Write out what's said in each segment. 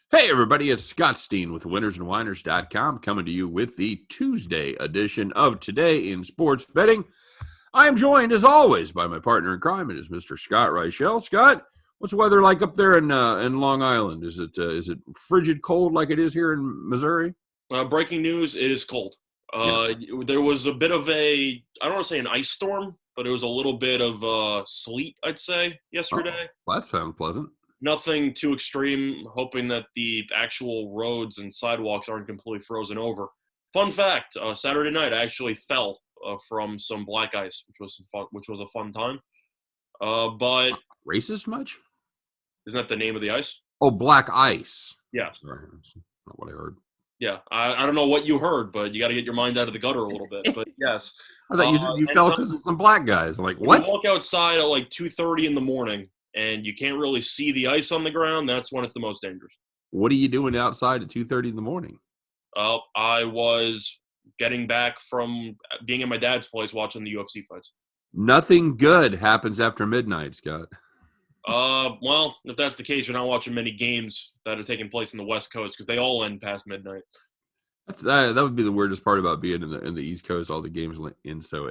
Hey, everybody, it's Scott Steen with winnersandwhiners.com coming to you with the Tuesday edition of Today in Sports Betting. I am joined, as always, by my partner in crime. It is Mr. Scott Reichel. Scott, what's the weather like up there in Long Island? Is it frigid cold like it is here in Missouri? Breaking news, it is cold. Yeah. There was a bit of I don't want to say an ice storm, but it was a little bit of sleet, I'd say, Oh, yesterday. well, that sounds pleasant. Nothing too extreme, hoping that the actual roads and sidewalks aren't completely frozen over. Fun fact, Saturday night I actually fell from some black ice, which was a fun time. But Racist much? isn't that the name of the ice? Oh, black ice. Yeah. Sorry, that's not what I heard. Yeah, I don't know what you heard, but you got to get your mind out of the gutter a little bit. But yes, I thought you said you fell anytime because of some black guys. I'm like, when you what? walk outside at like 2:30 in the morning and you can't really see the ice on the ground, that's when it's the most dangerous. What are you doing outside at 2:30 in the morning? I was getting back from being at my dad's place watching the UFC fights. Nothing good happens after midnight, Scott. Well, if that's the case, you're not watching many games that are taking place in the West Coast because they all end past midnight. That would be the weirdest part about being in the East Coast. All the games in so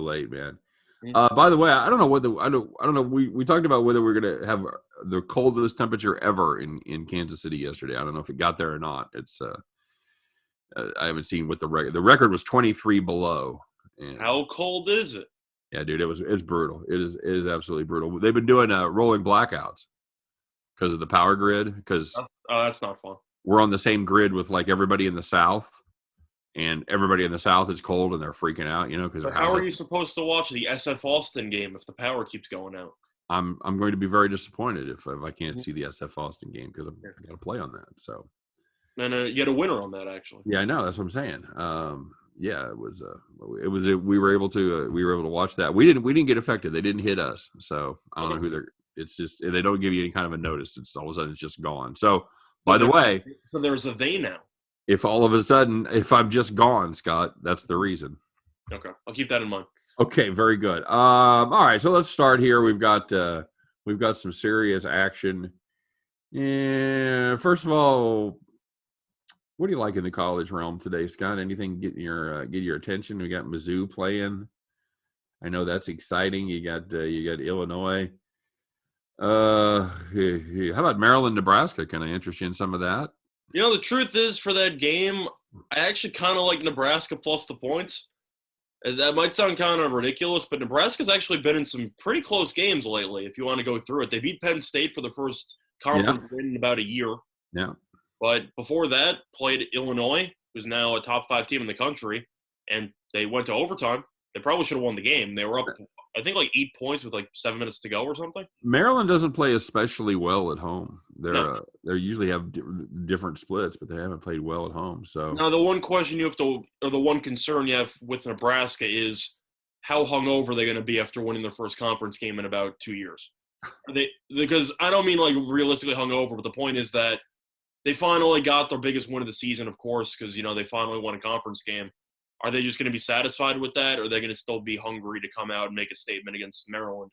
late, man. Mm-hmm. By the way, I don't know whether I don't know. We talked about whether we're gonna have the coldest temperature ever in Kansas City yesterday. I don't know if it got there or not. It's I haven't seen what the record was 23 below. And, How cold is it? yeah, dude, it's brutal. It is absolutely brutal. They've been doing rolling blackouts because of the power grid because That's not fun. we're on the same grid with like everybody in the South, and everybody in the South is cold and they're freaking out, because But how are you supposed to watch the SF Austin game if the power keeps going out? I'm going to be very disappointed if I can't see the SF Austin game because I got to play on that. So, And you had a winner on that, actually. yeah, I know that's what I'm saying. Yeah, we were able to watch that. We didn't get affected. They didn't hit us. So I don't know who they're. It's just they don't give you any kind of a notice. It's all of a sudden it's just gone. So by the way, So there's a they now. if all of a sudden if I'm just gone, Scott, that's the reason. Okay, I'll keep that in mind. Okay, very good. All right, so let's start here. We've got some serious action. Yeah, first of all, what do you like in the college realm today, Scott? Anything get your attention? We got Mizzou playing. I know that's exciting. You got Illinois. How about Maryland, Nebraska? Can I interest you in some of that? The truth is, for that game, I actually kind of like Nebraska plus the points. As that might sound kind of ridiculous, but Nebraska's actually been in some pretty close games lately. If you want to go through it, they beat Penn State for the first conference win in about a year. Yeah. But before that, played Illinois, who's now a top 5 team in the country, and they went to overtime. They probably should have won the game. They were up, I think, like 8 points with like 7 minutes to go or something. Maryland doesn't play especially well at home. No. They usually have different splits, but they haven't played well at home. So Now, the one question you have to, or the one concern you have with Nebraska is how hungover they're going to be after winning their first conference game in about 2 years. Because I don't mean like realistically hungover, but the point is that they finally got their biggest win of the season, of course, because, they finally won a conference game. Are they just going to be satisfied with that, or are they going to still be hungry to come out and make a statement against Maryland?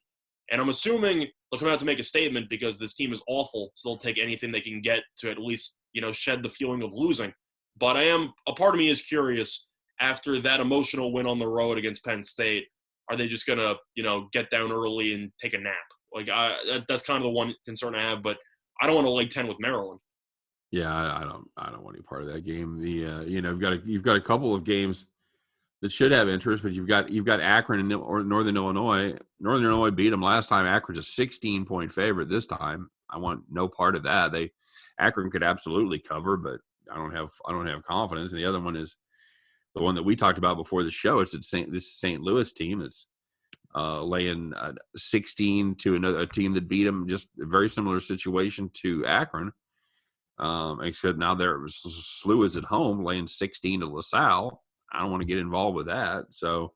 And I'm assuming they'll come out to make a statement because this team is awful, so they'll take anything they can get to at least, shed the feeling of losing. But a part of me is curious, after that emotional win on the road against Penn State, are they just going to, get down early and take a nap? Like, that's kind of the one concern I have, but I don't want to lay 10 with Maryland. yeah, I don't want any part of that game. You've got a couple of games that should have interest, but you've got Akron and Northern Illinois. Northern Illinois beat them last time. Akron's a 16-point favorite this time. I want no part of that. Akron could absolutely cover, but I don't have confidence. And the other one is the one that we talked about before the show. It's this St. Louis team that's laying 16 to a team that beat them. Just a very similar situation to Akron. Except now SLU is at home laying 16 to LaSalle. I don't want to get involved with that. So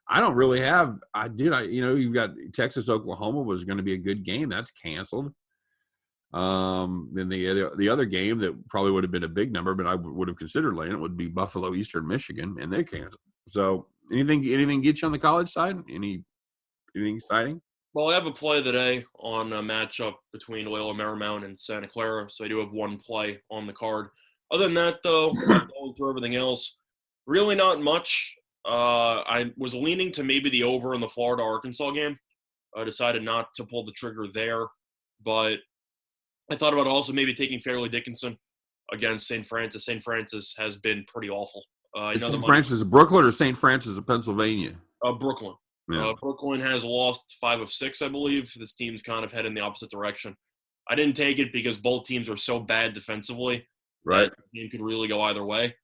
I don't really have. You've got Texas Oklahoma was going to be a good game. That's canceled. Then the other game that probably would have been a big number, but I would have considered laying it would be Buffalo Eastern Michigan, and they canceled. So anything get you on the college side? Anything exciting? Well, I have a play today on a matchup between Loyola Marymount and Santa Clara, so I do have one play on the card. Other than that, though, going through everything else, really not much. I was leaning to maybe the over in the Florida-Arkansas game. I decided not to pull the trigger there, but I thought about also maybe taking Fairleigh Dickinson against St. Francis. St. Francis has been pretty awful. I Is know the St. money. Francis of Brooklyn or St. Francis of Pennsylvania? Brooklyn. Yeah. Brooklyn has lost 5 of 6, I believe. This team's kind of heading the opposite direction. I didn't take it because both teams are so bad defensively Right. that the game could really go either way.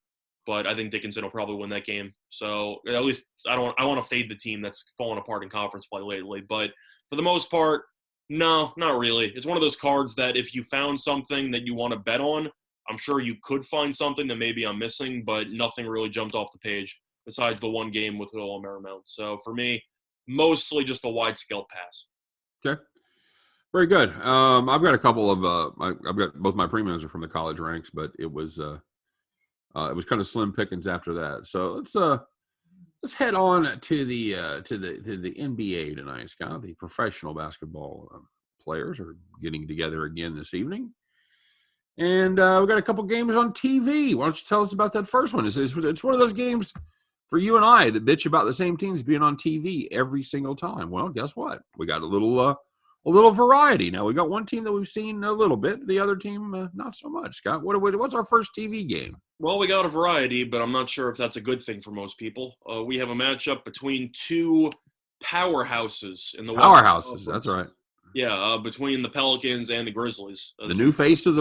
But I think Dickinson will probably win that game. So at least I want to fade the team that's fallen apart in conference play lately. But for the most part, no, not really. It's one of those cards that if you found something that you want to bet on, I'm sure you could find something that maybe I'm missing, but nothing really jumped off the page besides the one game with Loyola Marymount. So for me, mostly just a wide scale pass. Okay. Very good. I've got a couple of I've got both my premiums are from the college ranks, but it was kind of slim pickings after that. So let's head on to the NBA tonight, Scott. The professional basketball players are getting together again this evening. And we've got a couple games on TV. Why don't you tell us about that first one? It's one of those games for you and I that bitch about the same teams being on TV every single time. Well, guess what? We got a little variety. Now, we got one team that we've seen a little bit, the other team not so much. Scott, what's our first TV game? Well, we got a variety, but I'm not sure if that's a good thing for most people. We have a matchup between two powerhouses in the Western Powerhouses, Conference. that's right. Yeah, between the Pelicans and the Grizzlies. The new faces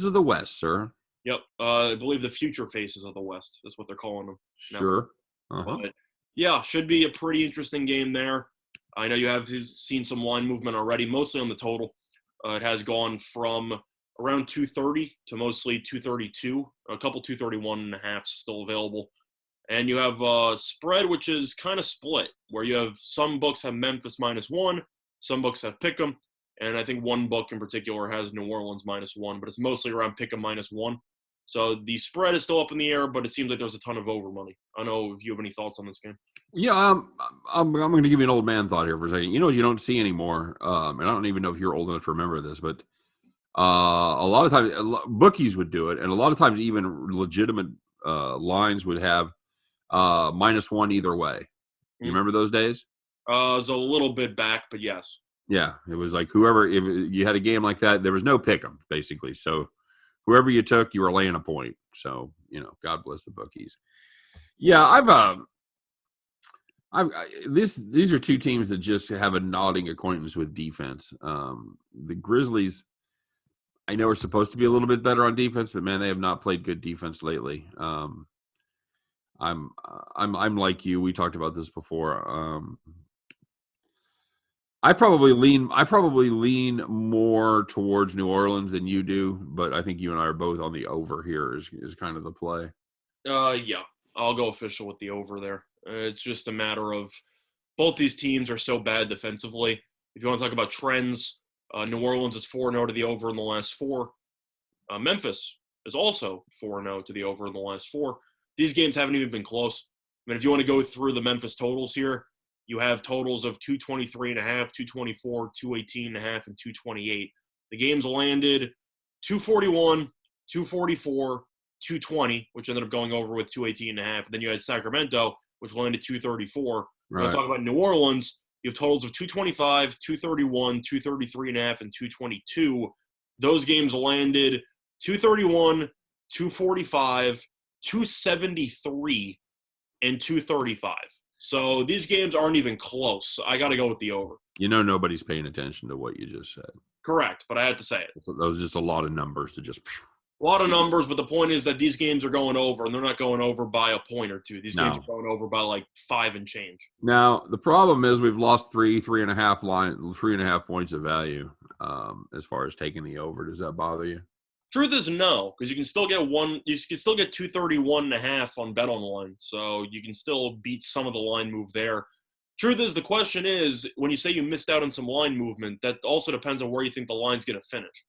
of the West, sir. Yep, I believe the future faces of the West. That's what they're calling them. Sure. Uh-huh. But yeah, should be a pretty interesting game there. I know you have seen some line movement already, mostly on the total. It has gone from around 230 to mostly 232. A couple 231 and a half still available. And you have a spread, which is kind of split, where you have some books have Memphis -1, some books have Pick'em, and I think one book in particular has New Orleans -1, but it's mostly around Pick'em -1. So the spread is still up in the air, but it seems like there's a ton of over money. I don't know if you have any thoughts on this game. Yeah, I'm going to give you an old man thought here for a second. You know what you don't see anymore, and I don't even know if you're old enough to remember this, but a lot of times bookies would do it, and a lot of times even legitimate lines would have -1 either way. You remember those days? It was a little bit back, but yes. Yeah, it was like whoever, if you had a game like that, there was no pick 'em, basically. So whoever you took, you were laying a point. So, God bless the bookies. Yeah, these are two teams that just have a nodding acquaintance with defense. The Grizzlies, I know, are supposed to be a little bit better on defense, but man, they have not played good defense lately. I'm like you. We talked about this before. I probably lean more towards New Orleans than you do, but I think you and I are both on the over here is kind of the play. Yeah, I'll go official with the over there. It's just a matter of both these teams are so bad defensively. If you want to talk about trends, New Orleans is 4-0 to the over in the last 4. Memphis is also 4-0 to the over in the last 4. These games haven't even been close. I mean, if you want to go through the Memphis totals here, you have totals of 223.5, 224, 218.5, and 228. The games landed 241, 244, 220, which ended up going over with 218.5. Then you had Sacramento, which landed 234. Right. When I talk about New Orleans, you have totals of 225, 231, 233.5, and 222. Those games landed 231, 245, 273, and 235. So these games aren't even close. I got to go with the over. Nobody's paying attention to what you just said. Correct, but I had to say it. So that was just a lot of numbers to just. A lot of numbers, but the point is that these games are going over, and they're not going over by a point or two. These games are going over by like 5 and change. Now the problem is we've lost 3.5 points of value as far as taking the over. Does that bother you? Truth is no, because you can still get 231.5 on Bet Online, so you can still beat some of the line move there. Truth is, the question is, when you say you missed out on some line movement, that also depends on where you think the line's going to finish.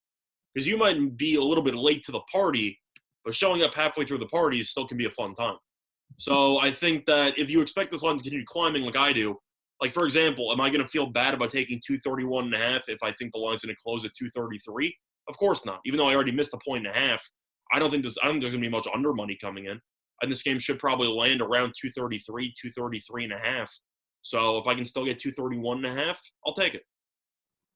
Because you might be a little bit late to the party, but showing up halfway through the party still can be a fun time. So I think that if you expect this line to continue climbing like I do, Like, for example, am I going to feel bad about taking 231.5 if I think the line's going to close at 233? Of course not. Even though I already missed a point and a half, I don't think there's going to be much under money coming in. And this game should probably land around 233, 233.5. So if I can still get 231.5, I'll take it.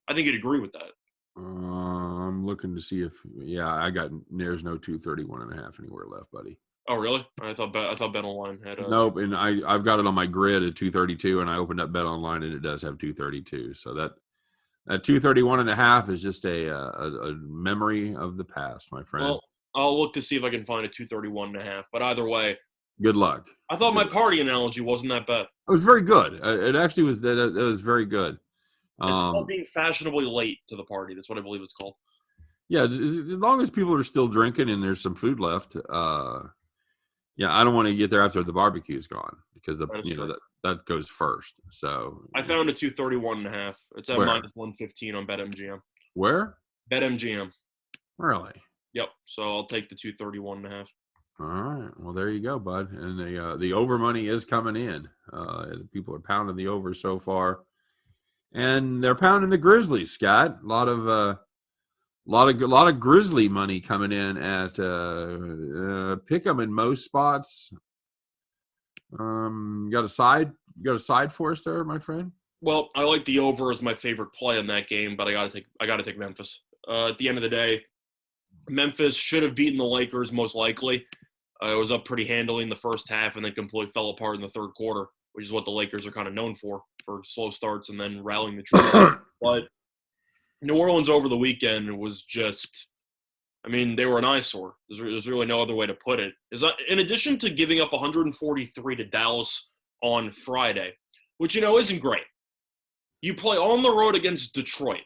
I think you'd agree with that. I'm looking to see if there's no 231.5 anywhere left, buddy. Oh, really? I thought Bet Online had. Nope, and I've got it on my grid at 232, and I opened up Bet Online, and it does have 232. So that 231.5 is just a memory of the past, my friend. Well, I'll look to see if I can find a 231.5. But either way, good luck. I thought my party analogy wasn't that bad. It was very good. It actually was. It was very good. It's called being fashionably late to the party. That's what I believe it's called. Yeah, as long as people are still drinking and there's some food left. Yeah, I don't want to get there after the barbecue's gone because that goes first. So I found a 231.5. It's at minus 115 on BetMGM. Where? BetMGM. Really? Yep. So I'll take the 231.5. All right. Well, there you go, bud. And the over money is coming in. People are pounding the over so far, and they're pounding the Grizzlies. Scott, a lot of Grizzly money coming in at pick 'em in most spots. Got a side for us there, my friend? Well, I like the over as my favorite play in that game, but I gotta take Memphis. At the end of the day, Memphis should have beaten the Lakers most likely. It was up pretty handily in the first half and then completely fell apart in the third quarter, which is what the Lakers are kind of known for slow starts and then rallying the troops. But New Orleans over the weekend was just, they were an eyesore. There's really no other way to put it. In addition to giving up 143 to Dallas on Friday, which, isn't great. You play on the road against Detroit.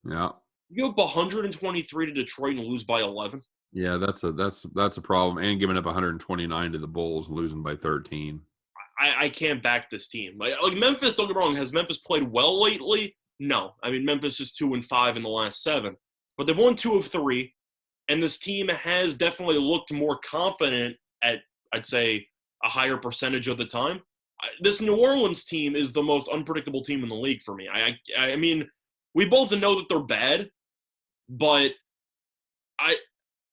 Yeah. You give up 123 to Detroit and lose by 11. Yeah, that's a problem. And giving up 129 to the Bulls and losing by 13. I can't back this team. Like Memphis, don't get me wrong, has Memphis played well lately? No. Memphis is 2-5 in the last 7. But they've won 2 of 3, and this team has definitely looked more competent at, I'd say, a higher percentage of the time. This New Orleans team is the most unpredictable team in the league for me. We both know that they're bad, but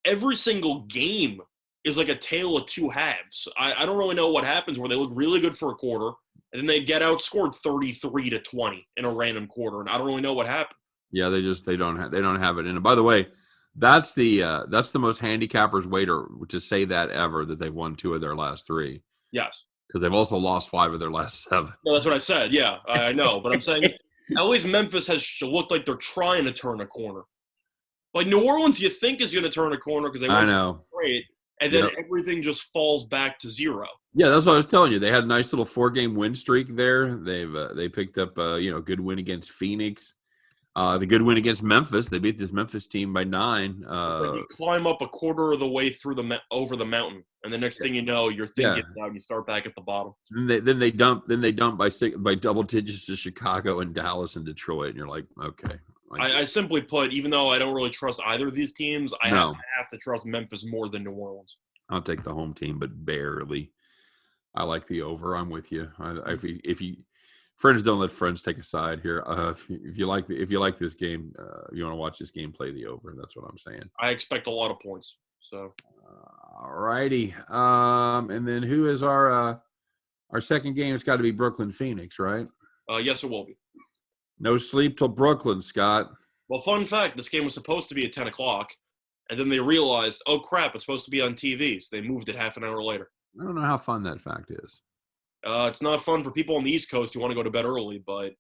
every single game is like a tale of two halves. I don't really know what happens where they look really good for a quarter, and then they get outscored 33-20 in a random quarter, and I don't really know what happened. Yeah, they don't have it in it. By the way, that's the most handicappers way to say that ever, that they've won 2 of their last 3. Yes, because they've also lost 5 of their last 7. No, that's what I said. Yeah, I know, but I'm saying at least Memphis has looked like they're trying to turn a corner. Like New Orleans, you think is going to turn a corner because they won great, and then everything just falls back to 0. Yeah, that's what I was telling you. They had a nice little 4-game win streak there. They picked up a good win against Phoenix, the good win against Memphis. They beat this Memphis team by 9. It's like you climb up a quarter of the way through over the mountain, and the next thing you know, you're thinking out and you start back at the bottom. Then they dump by double digits to Chicago and Dallas and Detroit, and you're like, okay. I simply put, even though I don't really trust either of these teams, I have to trust Memphis more than New Orleans. I'll take the home team, but barely. I like the over. I'm with you. If you friends don't let friends take a side here. If you like this game, you want to watch this game, play the over. That's what I'm saying. I expect a lot of points. So, all righty. And then who is our second game? It's got to be Brooklyn Phoenix, right? Yes, it will be. No sleep till Brooklyn, Scott. Well, fun fact, this game was supposed to be at 10 o'clock, and then they realized, oh, crap, it's supposed to be on TV, so they moved it half an hour later. I don't know how fun that fact is. It's not fun for people on the East Coast who want to go to bed early, but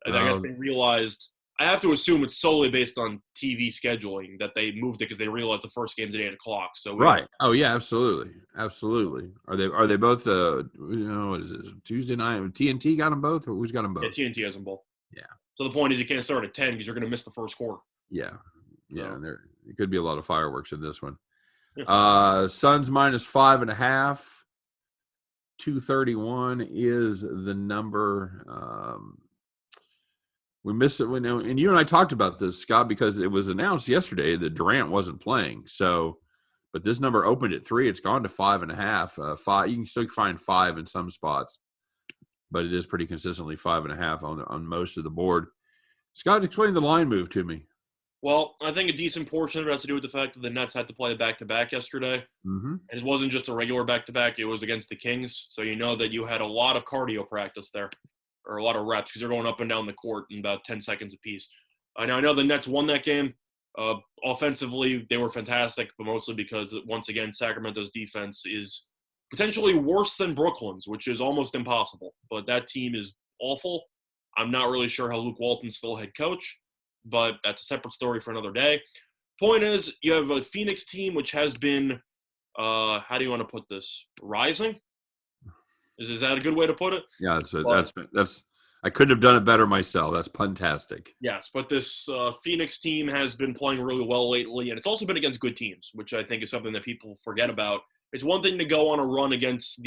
I guess they realized – I have to assume it's solely based on TV scheduling that they moved it because they realized the first game's at 8 o'clock. So right. Oh, yeah, absolutely. Absolutely. Are they both what is it, Tuesday night? TNT got them both, or who's got them both? Yeah, TNT has them both. Yeah. So the point is you can't start at 10 because you're going to miss the first quarter. Yeah. Yeah, and there could be a lot of fireworks in this one. Suns minus 5.5. 231 is the number. We missed it and you and I talked about this, Scott, because it was announced yesterday that Durant wasn't playing. So, but this number opened at 3. It's gone to 5.5. 5. You can still find 5 in some spots. but it is pretty consistently 5.5 on most of the board. Scott, explain the line move to me. Well, I think a decent portion of it has to do with the fact that the Nets had to play a back-to-back yesterday. Mm-hmm. And it wasn't just a regular back-to-back. It was against the Kings. So you know that you had a lot of cardio practice there, or a lot of reps, because they're going up and down the court in about 10 seconds apiece. Now, I know the Nets won that game. Offensively, they were fantastic, but mostly because, once again, Sacramento's defense is potentially worse than Brooklyn's, which is almost impossible. But that team is awful. I'm not really sure how Luke Walton's still head coach, but that's a separate story for another day. Point is, you have a Phoenix team which has been, how do you want to put this, rising? Is that a good way to put it? Yeah, that's I couldn't have done it better myself. That's fantastic. Yes, but this Phoenix team has been playing really well lately, and it's also been against good teams, which I think is something that people forget about. It's one thing to go on a run against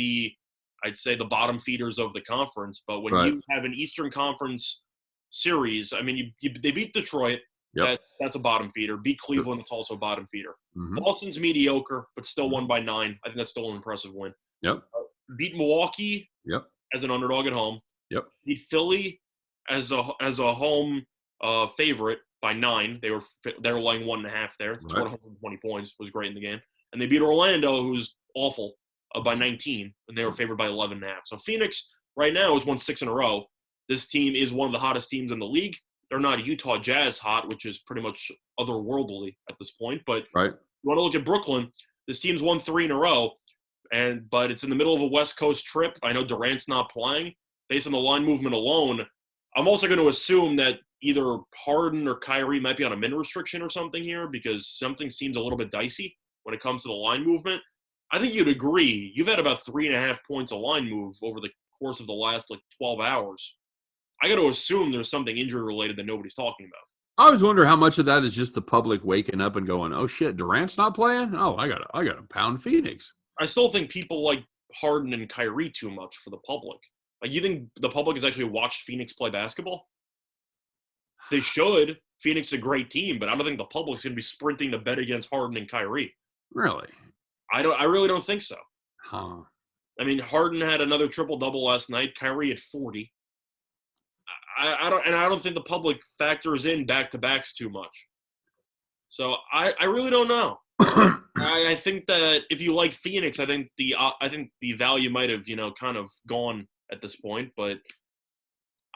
I'd say the bottom feeders of the conference, but when you have an Eastern Conference series, I mean, they beat Detroit. Yep. That's a bottom feeder. Beat Cleveland, it's also a bottom feeder. Mm-hmm. Boston's mediocre, but still won by 9. I think that's still an impressive win. Yep. Beat Milwaukee as an underdog at home. Yep. Beat Philly as a home favorite by 9. They were laying 1.5 there. It's 120 points. Was great in the game. And they beat Orlando, who's awful, by 19, and they were favored by 11.5. So Phoenix right now has won 6 in a row. This team is one of the hottest teams in the league. They're not Utah Jazz hot, which is pretty much otherworldly at this point. But you want to look at Brooklyn, this team's won 3 in a row, but it's in the middle of a West Coast trip. I know Durant's not playing. Based on the line movement alone, I'm also going to assume that either Harden or Kyrie might be on a min restriction or something here, because something seems a little bit dicey when it comes to the line movement. I think you'd agree. You've had about 3.5 points a line move over the course of the last 12 hours. I got to assume there's something injury related that nobody's talking about. I always wonder how much of that is just the public waking up and going, "Oh shit, Durant's not playing. Oh, I got to pound Phoenix." I still think people like Harden and Kyrie too much for the public. You think the public has actually watched Phoenix play basketball? They should. Phoenix is a great team, but I don't think the public's going to be sprinting to bet against Harden and Kyrie. Really? I really don't think so. Huh. I mean, Harden had another triple-double last night. Kyrie had 40. I don't think the public factors in back-to-backs too much. So I really don't know. I think that if you like Phoenix, I think the value might have kind of gone at this point. But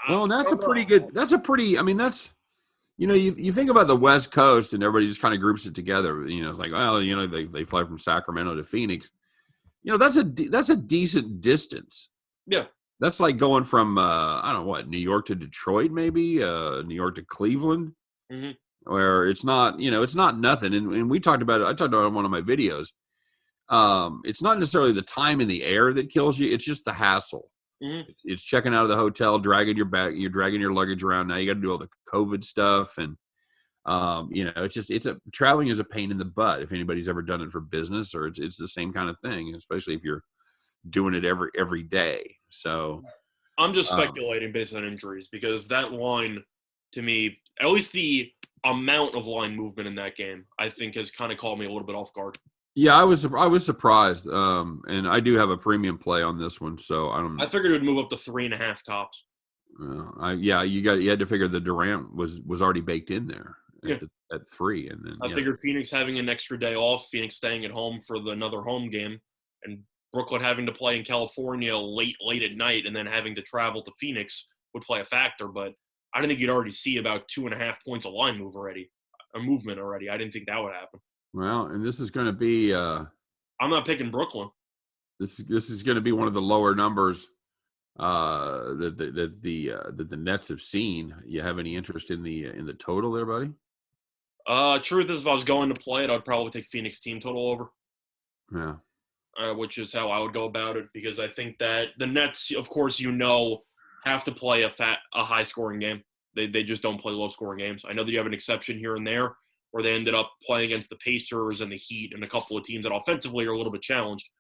that's a pretty good. That's a pretty. I mean, that's you think about the West Coast and everybody just kind of groups it together. It's like, well, they fly from Sacramento to Phoenix. That's a decent distance. Yeah. That's like going from I don't know what, New York to Detroit, maybe New York to Cleveland, where it's not it's not nothing. And we talked about it. I talked about it in one of my videos. It's not necessarily the time in the air that kills you. It's just the hassle. Mm-hmm. It's checking out of the hotel, dragging your bag, you're dragging your luggage around. Now you got to do all the COVID stuff, and traveling is a pain in the butt. If anybody's ever done it for business, or it's the same kind of thing, especially if you're doing it every day. So I'm just speculating based on injuries, because that line, to me, at least the amount of line movement in that game, I think has kind of caught me a little bit off guard. Yeah, I was surprised, and I do have a premium play on this one, so I figured it would move up to 3.5 tops. You had to figure the Durant was already baked in there at 3, and then I figured Phoenix having an extra day off, Phoenix staying at home for another home game, and Brooklyn having to play in California late at night, and then having to travel to Phoenix would play a factor. But I didn't think you'd already see about 2.5 points a line movement already. I didn't think that would happen. Well, and this is going to be. I'm not picking Brooklyn. This is going to be one of the lower numbers that the Nets have seen. You have any interest in the total there, buddy? Truth is, if I was going to play it, I'd probably take Phoenix team total over. Yeah. Which is how I would go about it, because I think that the Nets, of course, have to play a high-scoring game. They just don't play low-scoring games. I know that you have an exception here and there where they ended up playing against the Pacers and the Heat and a couple of teams that offensively are a little bit challenged.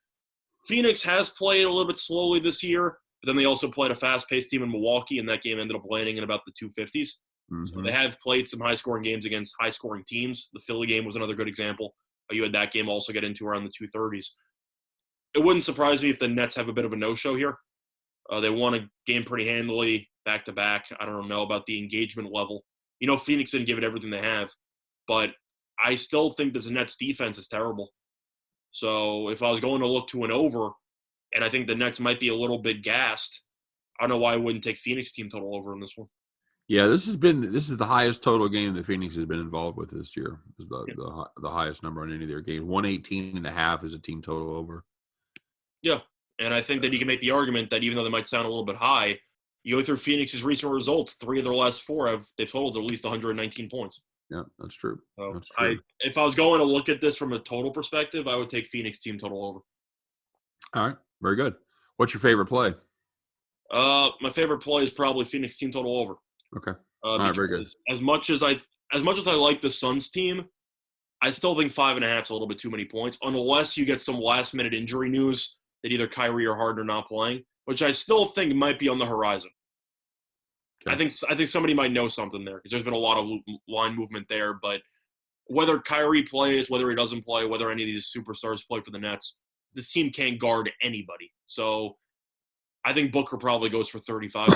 Phoenix has played a little bit slowly this year, but then they also played a fast-paced team in Milwaukee, and that game ended up landing in about the 250s. Mm-hmm. So they have played some high-scoring games against high-scoring teams. The Philly game was another good example. You had that game also get into around the 230s. It wouldn't surprise me if the Nets have a bit of a no-show here. They won a game pretty handily back-to-back. I don't know about the engagement level. Phoenix didn't give it everything they have, but I still think that the Nets defense is terrible. So if I was going to look to an over, and I think the Nets might be a little bit gassed, I don't know why I wouldn't take Phoenix team total over in this one. Yeah, this is the highest total game that Phoenix has been involved with this year. Is the highest number on any of their games. 118.5 is a team total over. Yeah, and I think that you can make the argument that even though they might sound a little bit high, you go through Phoenix's recent results, 3 of their last 4 they've totaled at least 119 points. Yeah, that's true. So that's true. If I was going to look at this from a total perspective, I would take Phoenix team total over. All right, very good. What's your favorite play? My favorite play is probably Phoenix team total over. Okay. All right, very good. As much as I like the Suns team, I still think 5.5 is a little bit too many points, unless you get some last minute injury news that either Kyrie or Harden are not playing, which I still think might be on the horizon. Okay. I think somebody might know something there because there's been a lot of line movement there. But whether Kyrie plays, whether he doesn't play, whether any of these superstars play for the Nets, this team can't guard anybody. So I think Booker probably goes for 35.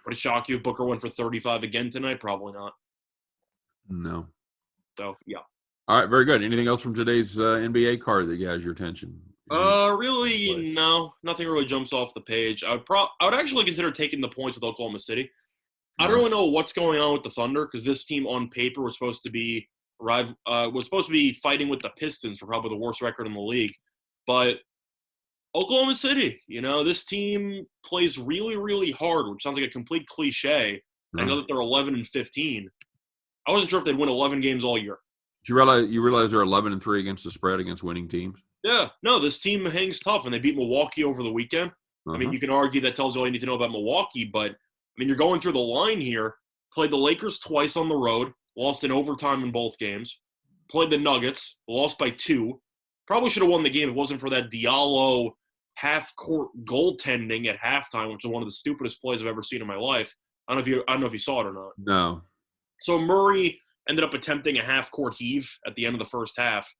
Would it shock you if Booker went for 35 again tonight? Probably not. No. So, yeah. All right, very good. Anything else from today's NBA card that has your attention? Really, no. Nothing really jumps off the page. I would actually consider taking the points with Oklahoma City. I don't really know what's going on with the Thunder because this team on paper was supposed to be fighting with the Pistons for probably the worst record in the league. But Oklahoma City, this team plays really, really hard, which sounds like a complete cliche. I know that they're 11-15. I wasn't sure if they'd win 11 games all year. Did you realize they're 11-3 against the spread against winning teams? Yeah. No, this team hangs tough, and they beat Milwaukee over the weekend. I mean, you can argue that tells you all you need to know about Milwaukee, but, you're going through the line here. Played the Lakers twice on the road, lost in overtime in both games. Played the Nuggets, lost by 2. Probably should have won the game if it wasn't for that Diallo half-court goaltending at halftime, which is one of the stupidest plays I've ever seen in my life. I don't know if you saw it or not. No. So Murray ended up attempting a half-court heave at the end of the first half.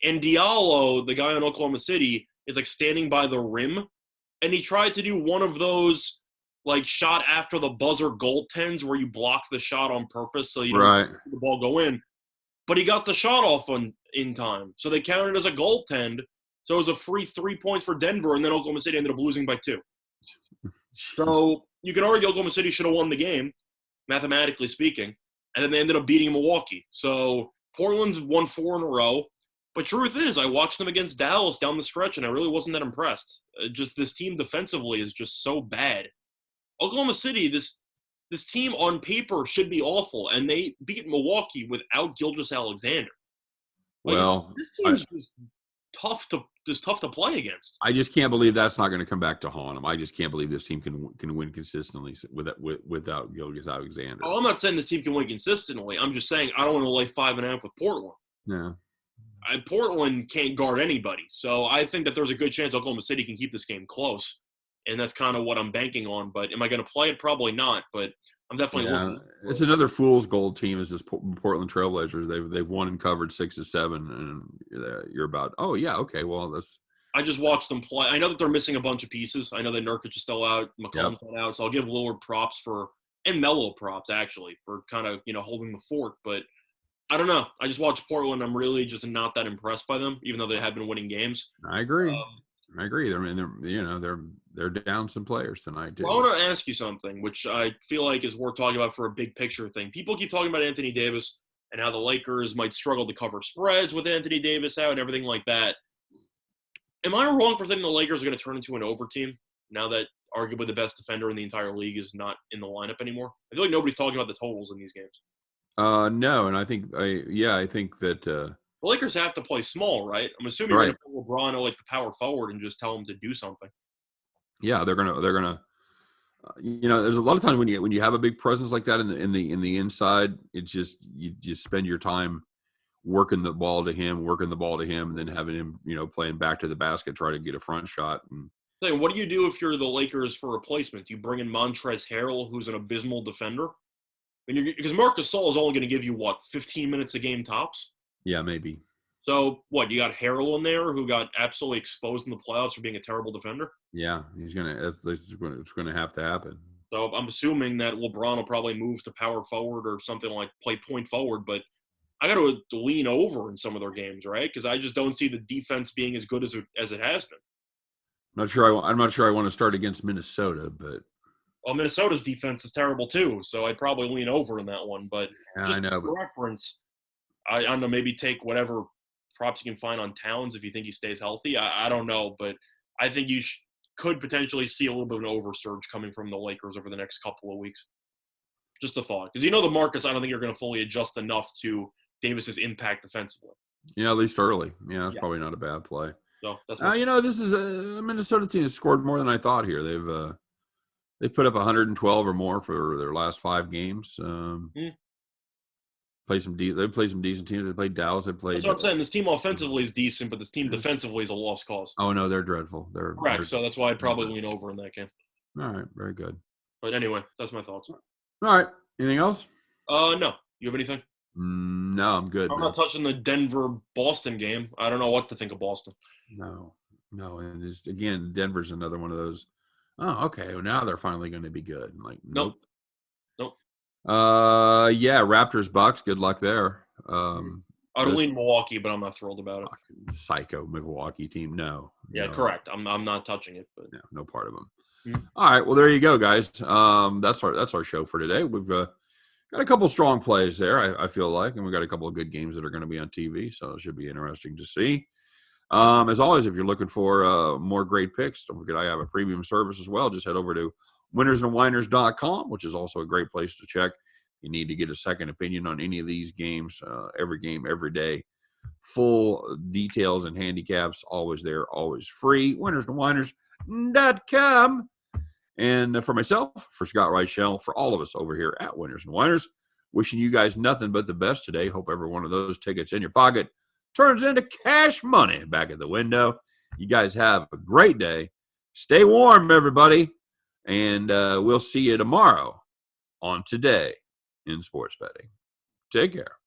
And Diallo, the guy on Oklahoma City, is standing by the rim. And he tried to do one of those shot after the buzzer goaltends where you block the shot on purpose so you don't see the ball go in. But he got the shot off in time. So they counted it as a goaltend. So it was a free 3 points for Denver, and then Oklahoma City ended up losing by 2. So you can argue Oklahoma City should have won the game, mathematically speaking, and then they ended up beating Milwaukee. So Portland's won 4 in a row. But truth is, I watched them against Dallas down the stretch, and I really wasn't that impressed. Just this team defensively is just so bad. Oklahoma City, this team on paper should be awful, and they beat Milwaukee without Gilgeous-Alexander. This team is just tough to play against. I just can't believe that's not going to come back to haunt them. I just can't believe this team can win consistently without Gilgeous-Alexander. Oh, I'm not saying this team can win consistently. I'm just saying I don't want to lay 5.5 with Portland. No. Portland can't guard anybody. So I think that there's a good chance Oklahoma City can keep this game close. And that's kind of what I'm banking on. But am I going to play it? Probably not. But I'm definitely looking. It's another fool's gold team is this Portland Trailblazers. They've won and covered 6 of 7. And you're about, oh, yeah, okay, well, that's – I just watched them play. I know that they're missing a bunch of pieces. I know that Nurkic is still out. McCollum's not out. So I'll give Lillard props and Melo props, actually, for kind of, holding the fort. But I don't know. I just watched Portland. I'm really just not that impressed by them, even though they have been winning games. I agree. They're down some players tonight too. Well, I want to ask you something, which I feel like is worth talking about for a big picture thing. People keep talking about Anthony Davis and how the Lakers might struggle to cover spreads with Anthony Davis out and everything like that. Am I wrong for thinking the Lakers are going to turn into an over team now that arguably the best defender in the entire league is not in the lineup anymore? I feel like nobody's talking about the totals in these games. No, and I think that the Lakers have to play small, right? I'm assuming you're going to put LeBron the power forward and just tell him to do something. Yeah, they're gonna. There's a lot of times when you have a big presence like that in the inside, it's just you just spend your time working the ball to him, and then having him playing back to the basket, try to get a front shot. And what do you do if you're the Lakers for replacement? Do you bring in Montrezl Harrell, who's an abysmal defender? Because Marc Gasol is only going to give you 15 minutes a game tops. Yeah, maybe. So what? You got Harrell in there, who got absolutely exposed in the playoffs for being a terrible defender. Yeah, he's gonna. It's gonna have to happen. So I'm assuming that LeBron will probably move to power forward or something like play point forward. But I got to lean over in some of their games, right? Because I just don't see the defense being as good as it has been. I'm not sure I want to start against Minnesota, but Well, Minnesota's defense is terrible too, so I'd probably lean over in that one. But yeah, just I know. for reference, I don't know, maybe take whatever props you can find on Towns if you think he stays healthy. I don't know, but I think you could potentially see a little bit of an oversurge coming from the Lakers over the next couple of weeks. Just a thought. Because the markets, I don't think are going to fully adjust enough to Davis's impact defensively. Yeah, at least early. Yeah, it's Yeah. probably not a bad play. So that's this is a Minnesota team has scored more than I thought here. They've put up 112 or more for their last 5 games. They played some decent teams. They played Dallas. They played. That's what I'm saying. This team offensively is decent, but this team defensively is a lost cause. Oh no, they're dreadful. They're Correct. So that's why I'd probably lean over in that game. All right, very good. But anyway, that's my thoughts. All right. Anything else? No. You have anything? No, I'm good. I'm not touching the Denver-Boston game. I don't know what to think of Boston. No. And just, again, Denver's another one of those. Oh, okay. Well, now they're finally going to be good. Like, nope. Yeah, Raptors Bucks. Good luck there. I'd lean Milwaukee, but I'm not thrilled about it. Psycho Milwaukee team. No. Yeah, correct. I'm not touching it, but no part of them. All right. Well, there you go, guys. That's our show for today. We've got a couple strong plays there, I feel like, and we got a couple of good games that are going to be on TV, so it should be interesting to see. As always, if you're looking for more great picks, don't forget I have a premium service as well. Just head over to winnersandwhiners.com, which is also a great place to check. You need to get a second opinion on any of these games, every game, every day. Full details and handicaps, always there, always free. winnersandwhiners.com. And for myself, for Scott Reichel, for all of us over here at Winners and Whiners, wishing you guys nothing but the best today. Hope every one of those tickets in your pocket turns into cash money back at the window. You guys have a great day. Stay warm, everybody. And we'll see you tomorrow on Today in Sports Betting. Take care.